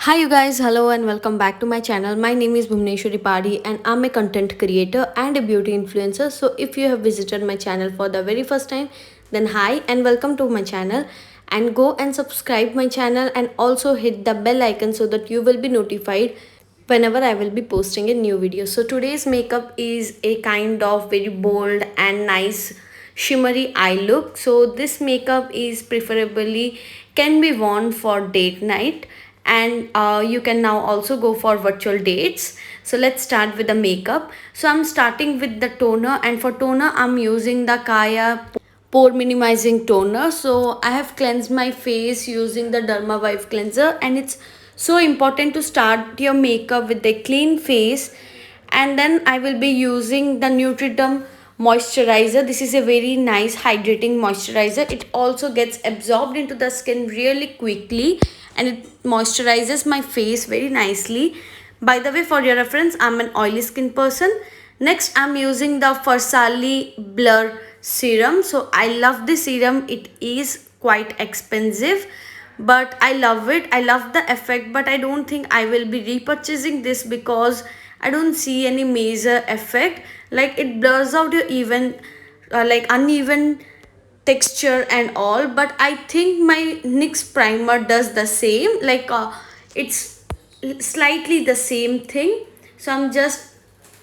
Hi you guys, hello and welcome back to my channel. My name is Bhumneshwari Padi and I'm a content creator and a beauty influencer. So if you have visited my channel for the very first time, then hi and welcome to my channel, and go and subscribe my channel and also hit the bell icon so that you will be notified whenever I will be posting a new video. So today's makeup is a kind of very bold and nice shimmery eye look. So this makeup is preferably can be worn for date night, and you can now also go for virtual dates. So let's start with the makeup. So I'm starting with the toner, and for toner I'm using the Kaya pore minimizing toner. So I have cleansed my face using the Derma Vive cleanser, and it's so important to start your makeup with a clean face. And then I will be using the Nutriderm moisturizer. This is a very nice hydrating moisturizer. It also gets absorbed into the skin really quickly, and it moisturizes my face very nicely. By the way, for your reference, I'm an oily skin person. Next, I'm using the Farsali Blur serum. So I love this serum. It is quite expensive, but I love it. I love the effect, but I don't think I will be repurchasing this because I don't see any major effect. Like it blurs out your even like uneven texture and all, but I think my NYX primer does the same. It's slightly the same thing. So I'm just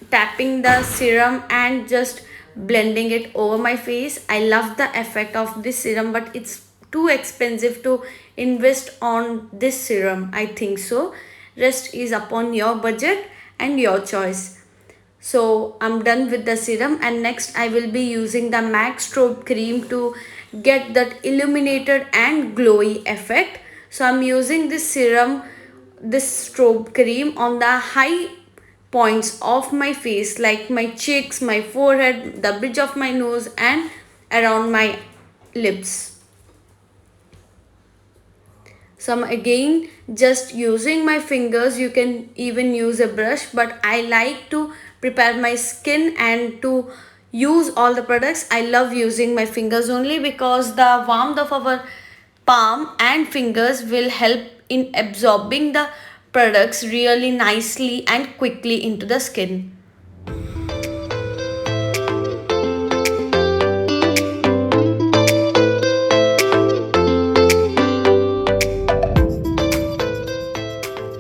tapping the serum and just blending it over my face. I love the effect of this serum, but it's too expensive to invest on this serum, I think so. Rest is upon your budget and your choice. So I'm done with the serum, and next I will be using the MAC strobe cream to get that illuminated and glowy effect. So I'm using this serum, this strobe cream on the high points of my face, like my cheeks, my forehead, the bridge of my nose, and around my lips. So I'm again just using my fingers. You can even use a brush, but I like to prepare my skin and to use all the products. I love using my fingers only because the warmth of our palm and fingers will help in absorbing the products really nicely and quickly into the skin.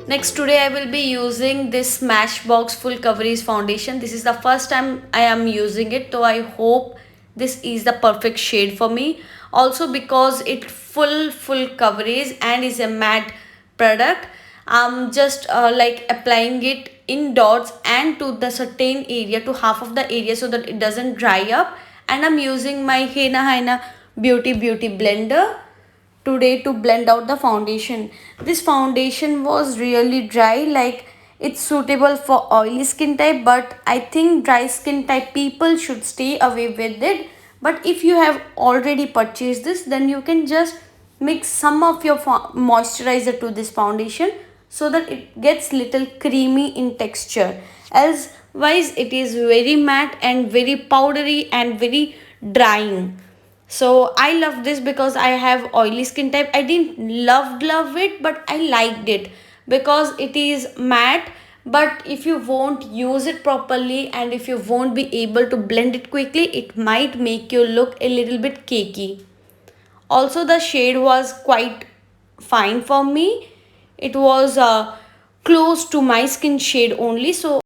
Next, today I will be using this Smashbox Full Coverage Foundation. This is the first time I am using it, so I hope this is the perfect shade for me. Also, because it full coverage and is a matte product, I'm just like applying it in dots and to the certain area, to half of the area, so that it doesn't dry up. And I'm using my Henna Beauty blender today to blend out the foundation. This foundation was really dry, like it's suitable for oily skin type, but I think dry skin type people should stay away with it. But if you have already purchased this, then you can just mix some of your moisturizer to this foundation so that it gets little creamy in texture. Elsewise, it is very matte and very powdery and very drying. So I love this because I have oily skin type. I didn't love it, but I liked it because it is matte. But if you won't use it properly and if you won't be able to blend it quickly, it might make you look a little bit cakey. Also, the shade was quite fine for me. It was close to my skin shade only. So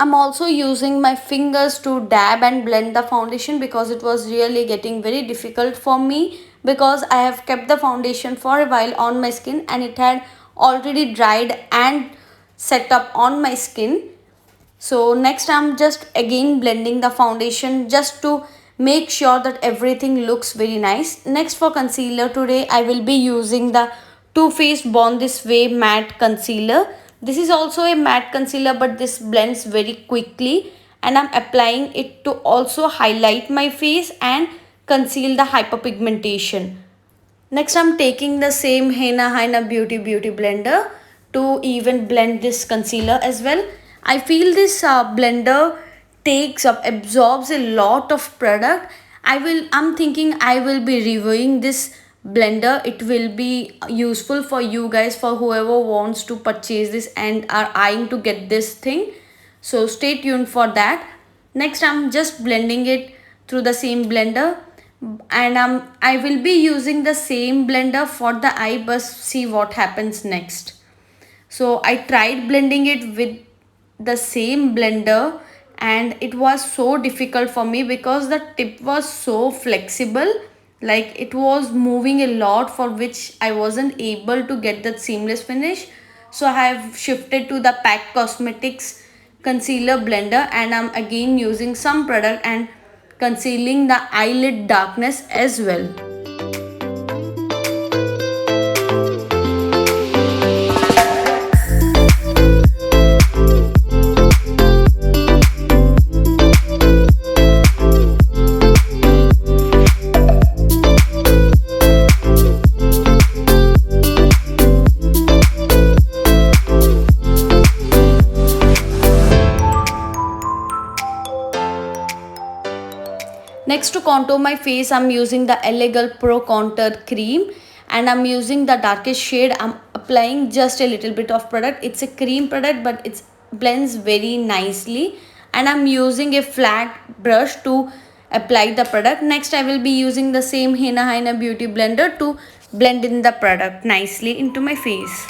I'm also using my fingers to dab and blend the foundation because it was really getting very difficult for me, because I have kept the foundation for a while on my skin and it had already dried and set up on my skin. So next I'm just again blending the foundation just to make sure that everything looks very nice. Next, for concealer, today I will be using the Too Faced Born This Way matte concealer. This is also a matte concealer, but this blends very quickly, and I'm applying it to also highlight my face and conceal the hyperpigmentation. Next, I'm taking the same Henna Beauty blender to even blend this concealer as well. I feel this blender absorbs a lot of product. I'm thinking I will be reviewing this blender. It will be useful for you guys, for whoever wants to purchase this and are eyeing to get this thing. So stay tuned for that. Next, I'm just blending it through the same blender, and I will be using the same blender for the eye, but see what happens next. So I tried blending it with the same blender, and it was so difficult for me because the tip was so flexible, like it was moving a lot, for which I wasn't able to get that seamless finish. So I have shifted to the PAC Cosmetics concealer blender, and I'm again using some product and concealing the eyelid darkness as well. Next, to contour my face, I'm using the LA Girl Pro Contour Cream, and I'm using the darkest shade. I'm applying just a little bit of product. It's a cream product, but it blends very nicely, and I'm using a flat brush to apply the product. Next, I will be using the same Henna Henna Beauty Blender to blend in the product nicely into my face.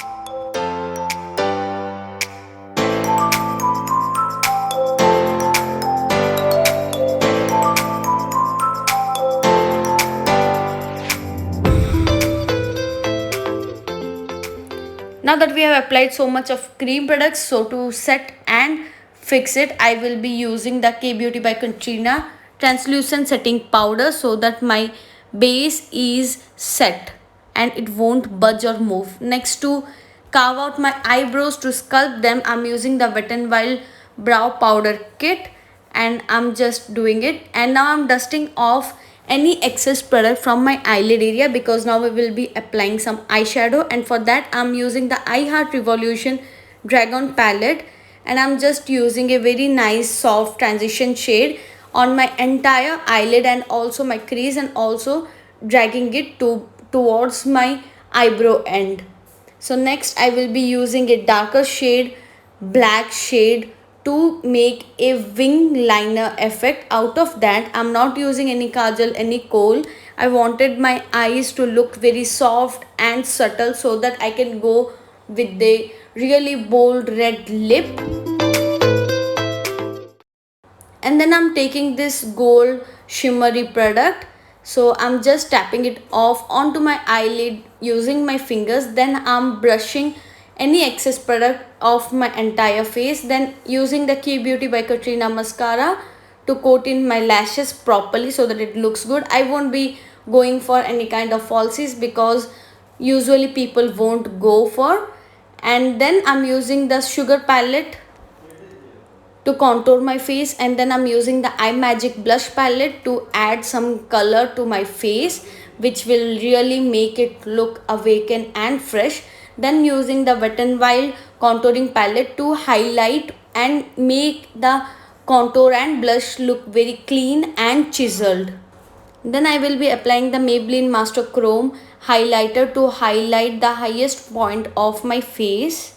Now that we have applied so much of cream products, so to set and fix it, I will be using the K Beauty by Katrina translucent setting powder, so that my base is set and it won't budge or move. Next, to carve out my eyebrows, to sculpt them, I'm using the Wet n Wild brow powder kit, and I'm just doing it. And now I'm dusting off any excess product from my eyelid area, because now we will be applying some eyeshadow, and for that I'm using the I Heart Revolution Dragon palette, and I'm just using a very nice soft transition shade on my entire eyelid and also my crease, and also dragging it towards my eyebrow end. So next, I will be using a darker shade, black shade, to make a wing liner effect. Out of that, I'm not using any kajal, any kohl. I wanted my eyes to look very soft and subtle, so that I can go with the really bold red lip. And then I'm taking this gold shimmery product, so I'm just tapping it off onto my eyelid using my fingers. Then I'm brushing any excess product off my entire face, then using the K Beauty by Katrina mascara to coat in my lashes properly so that it looks good. I won't be going for any kind of falsies, because usually people won't go for. And then I'm using the Sugar palette to contour my face, and then I'm using the iMagic blush palette to add some color to my face, which will really make it look awakened and fresh. Then using the Wet n Wild contouring palette to highlight and make the contour and blush look very clean and chiseled. Then I will be applying the Maybelline Master Chrome highlighter to highlight the highest point of my face.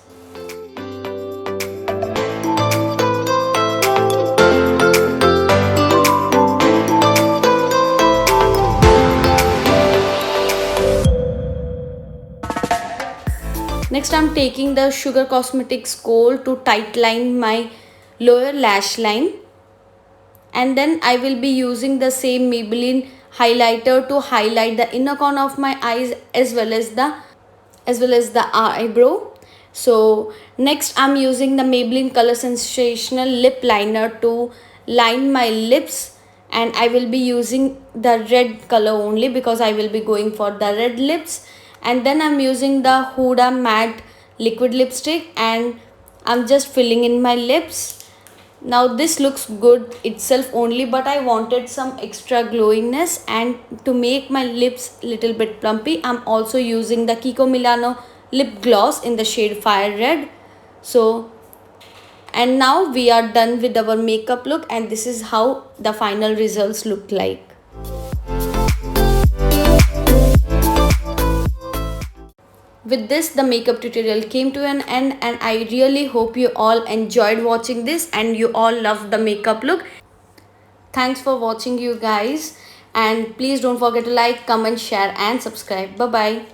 Next, I'm taking the Sugar Cosmetics Kohl to tightline my lower lash line, and then I will be using the same Maybelline highlighter to highlight the inner corner of my eyes as well as the eyebrow. So next, I'm using the Maybelline Color Sensational lip liner to line my lips, and I will be using the red color only because I will be going for the red lips. And then I'm using the Huda matte liquid lipstick, and I'm just filling in my lips. Now this looks good itself only, but I wanted some extra glowiness, and to make my lips little bit plumpy, I'm also using the Kiko Milano lip gloss in the shade Fire Red. So, and now we are done with our makeup look, and this is how the final results look like. with this, the makeup tutorial came to an end, and I really hope you all enjoyed watching this and you all loved the makeup look. Thanks for watching, you guys, and please don't forget to like, comment, share and subscribe. Bye bye.